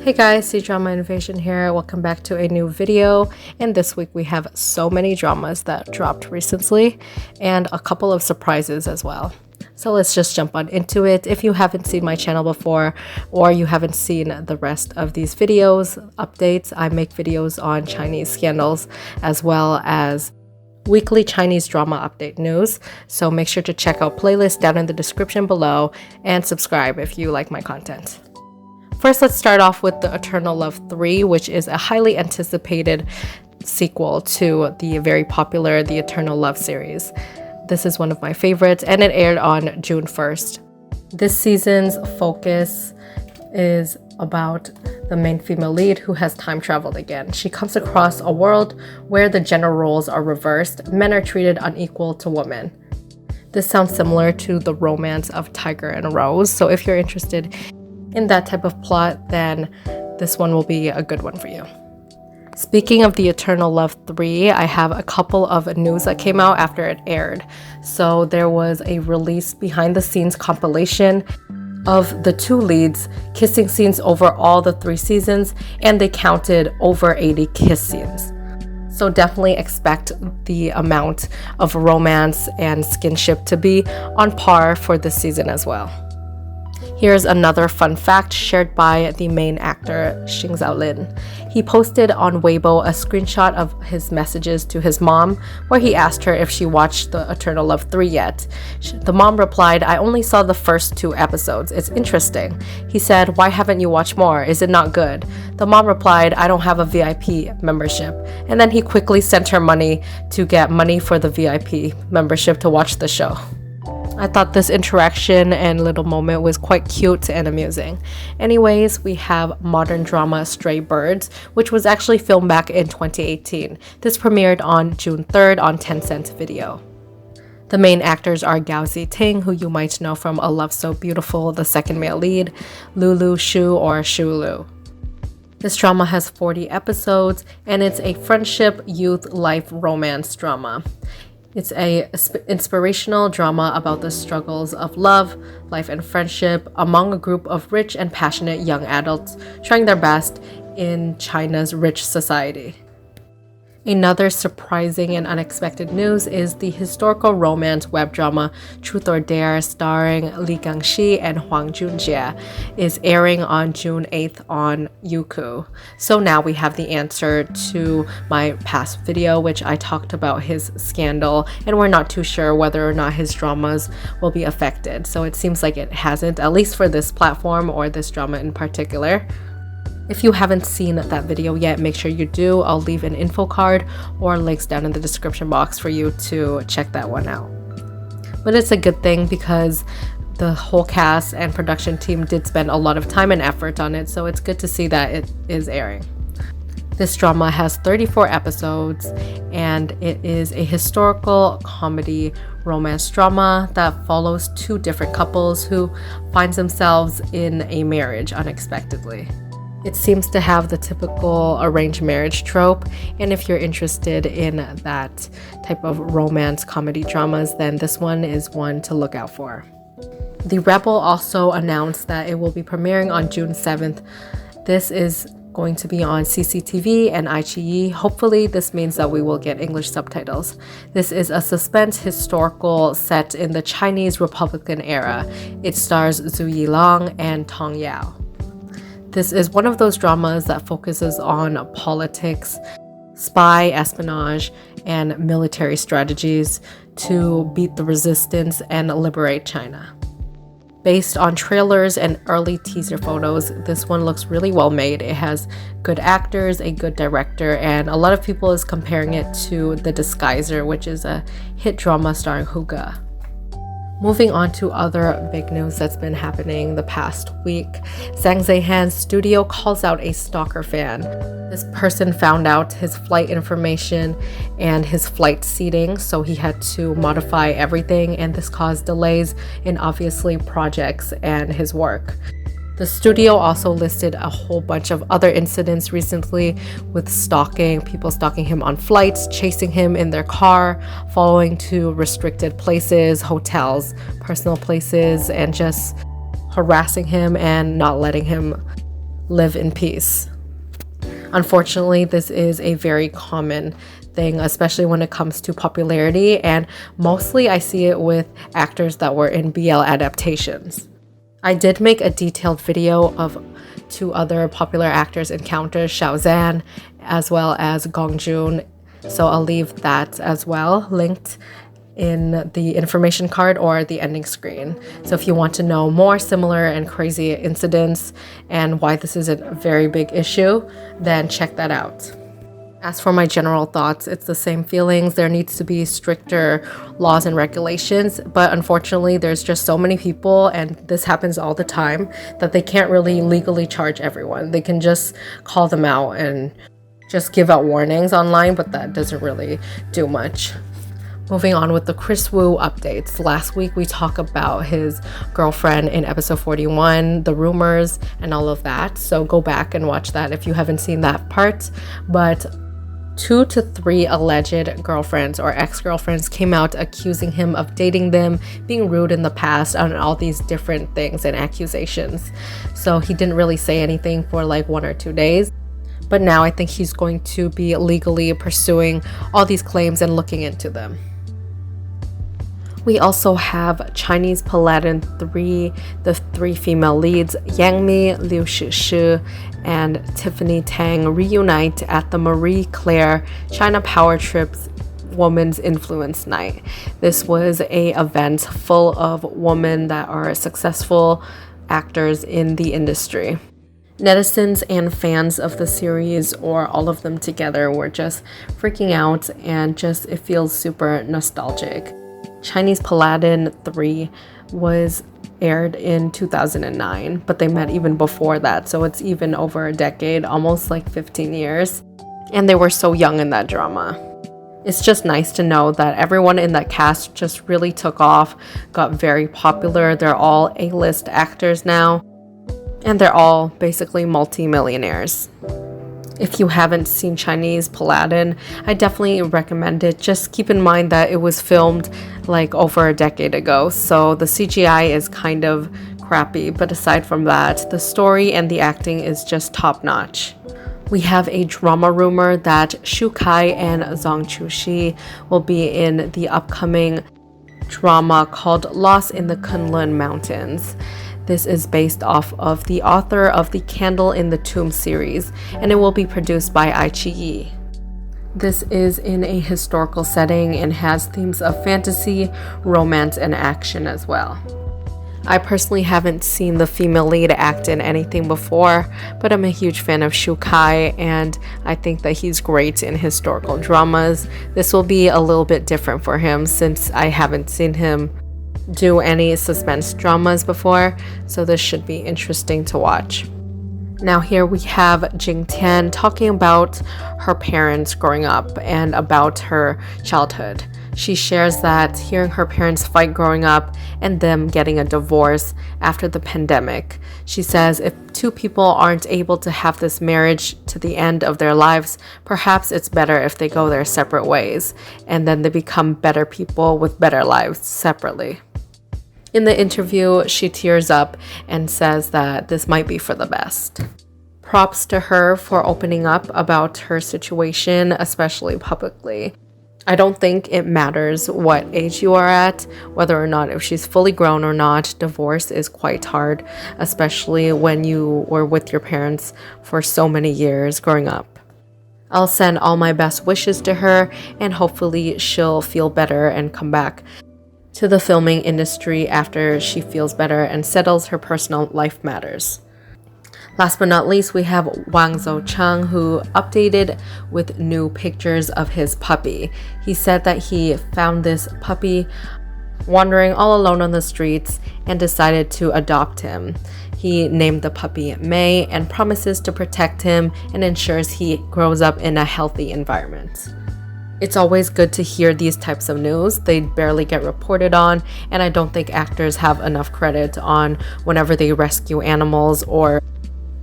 Hey guys, C-Drama Invasion here. Welcome back to a new video. And this week we have so many dramas that dropped recently and a couple of surprises as well. So let's just jump on into it. If you haven't seen my channel before or you haven't seen the rest of these videos, updates, I make videos on Chinese scandals as well as weekly Chinese drama update news. So make sure to check out playlists down in the description below and subscribe if you like my content. First, let's start off with The Eternal Love 3, which is a highly anticipated sequel to the very popular The Eternal Love series. This is one of my favorites, and it aired on June 1st. This season's focus is about the main female lead who has time traveled again. She comes across a world where the gender roles are reversed. Men are treated unequal to women. This sounds similar to the romance of Tiger and Rose, so if you're interested in that type of plot, then this one will be a good one for you. Speaking of The Eternal Love 3, I have a couple of news that came out after it aired. So there was a release behind the scenes compilation of the two leads kissing scenes over all the 3 seasons, and they counted over 80 kiss scenes. So definitely expect the amount of romance and skinship to be on par for this season as well. Here's another fun fact shared by the main actor, Zhaolin. He posted on Weibo a screenshot of his messages to his mom, where he asked her if she watched The Eternal Love 3 yet. The mom replied, "I only saw the first 2 episodes. It's interesting." He said, "Why haven't you watched more? Is it not good?" The mom replied, "I don't have a VIP membership." And then he quickly sent her money to get money for the VIP membership to watch the show. I thought this interaction and little moment was quite cute and amusing. Anyways, we have modern drama Stray Birds, which was actually filmed back in 2018. This premiered on June 3rd on Tencent Video. The main actors are Gao Zhiting, who you might know from A Love So Beautiful, the second male lead, Lulu Shu or Shu Lu. This drama has 40 episodes, and it's a friendship, youth, life, romance drama. It's a inspirational drama about the struggles of love, life, and friendship among a group of rich and passionate young adults trying their best in China's rich society. Another surprising and unexpected news is the historical romance web drama Truth or Dare starring Gengxi and Huang Junjie is airing on June 8th on Youku. So now we have the answer to my past video, which I talked about his scandal, and we're not too sure whether or not his dramas will be affected. So it seems like it hasn't, at least for this platform or this drama in particular. If you haven't seen that video yet, make sure you do. I'll leave an info card or links down in the description box for you to check that one out. But it's a good thing because the whole cast and production team did spend a lot of time and effort on it, so it's good to see that it is airing. This drama has 34 episodes, and it is a historical comedy romance drama that follows 2 different couples who find themselves in a marriage unexpectedly. It seems to have the typical arranged marriage trope, and if you're interested in that type of romance comedy dramas, then this one is one to look out for. The Rebel also announced that it will be premiering on June 7th. This is going to be on CCTV and iQIYI. Hopefully this means that we will get English subtitles. This is a suspense historical set in the Chinese Republican era. It stars Yilong and Tong. This is one of those dramas that focuses on politics, spy, espionage, and military strategies to beat the resistance and liberate China. Based on trailers and early teaser photos, this one looks really well made. It has good actors, a good director, and a lot of people is comparing it to The Disguiser, which is a hit drama starring Huga. Moving on to other big news that's been happening the past week. ZHANG ZHE's studio calls out a stalker fan. This person found out his flight information and his flight seating, so he had to modify everything, and this caused delays in obviously projects and his work. The studio also listed a whole bunch of other incidents recently with stalking, people stalking him on flights, chasing him in their car, following to restricted places, hotels, personal places, and just harassing him and not letting him live in peace. Unfortunately, this is a very common thing, especially when it comes to popularity, and mostly I see it with actors that were in BL adaptations. I did make a detailed video of 2 other popular actors' encounters, Zhang ZHE as well as Gongju, so I'll leave that as well linked in the information card or the ending screen. So if you want to know more similar and crazy incidents and why this is a very big issue, then check that out. As for my general thoughts, it's the same feelings. There needs to be stricter laws and regulations, but unfortunately there's just so many people, and this happens all the time, that they can't really legally charge everyone. They can just call them out and just give out warnings online, but that doesn't really do much. Moving on with the Chris Wu updates. Last week we talked about his girlfriend in episode 41, the rumors and all of that. So go back and watch that if you haven't seen that part. But 2 to 3 alleged girlfriends or ex-girlfriends came out accusing him of dating them, being rude in the past, and all these different things and accusations. So he didn't really say anything for like 1 or 2 days. But now I think he's going to be legally pursuing all these claims and looking into them. We also have Chinese Paladin 3, the 3 female leads, Yang Mi, Liu Shishi, and Tiffany Tang reunite at the Marie Claire China Power Trip's Women's Influence Night. This was a event full of women that are successful actors in the industry. Netizens and fans of the series, or all of them together, were just freaking out, and just it feels super nostalgic. Chinese Paladin 3 was aired in 2009, but they met even before that, so it's even over a decade, almost like 15 years, and they were so young in that drama. It's just nice to know that everyone in that cast just really took off, got very popular. They're all A-list actors now, and they're all basically multi-millionaires. If you haven't seen Chinese Paladin, I definitely recommend it. Just keep in mind that it was filmed like over a decade ago, so the CGI is kind of crappy, but aside from that, the story and the acting is just top-notch. We have a drama rumor that Shu Kai and Zhang Chuxi will be in the upcoming drama called Lost in the Kun Lun Mountains. This is based off of the author of the Candle in the Tomb series, and it will be produced by iQIYI. This is in a historical setting and has themes of fantasy, romance, and action as well. I personally haven't seen the female lead act in anything before, but I'm a huge fan of Shu Kai, and I think that he's great in historical dramas. This will be a little bit different for him since I haven't seen him do any suspense dramas before, so this should be interesting to watch. Now here we have Jing Tian talking about her parents growing up and about her childhood. She shares that hearing her parents fight growing up and them getting a divorce after the pandemic. She says if 2 people aren't able to have this marriage to the end of their lives, perhaps it's better if they go their separate ways, and then they become better people with better lives separately. In the interview, she tears up and says that this might be for the best. Props to her for opening up about her situation, especially publicly. I don't think it matters what age you are at, whether or not if she's fully grown or not. Divorce is quite hard, especially when you were with your parents for so many years growing up. I'll send all my best wishes to her, and hopefully she'll feel better and come back to the filming industry after she feels better and settles her personal life matters. Last but not least, we have Wang Zhiting, who updated with new pictures of his puppy. He said that he found this puppy wandering all alone on the streets and decided to adopt him. He named the puppy May and promises to protect him and ensures he grows up in a healthy environment. It's always good to hear these types of news. They barely get reported on, and I don't think actors have enough credit on whenever they rescue animals or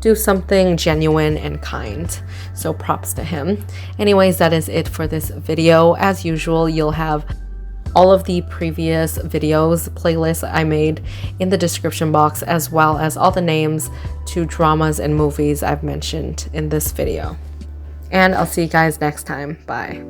do something genuine and kind. So props to him. Anyways, that is it for this video. As usual, you'll have all of the previous videos playlists I made in the description box, as well as all the names to dramas and movies I've mentioned in this video. And I'll see you guys next time. Bye.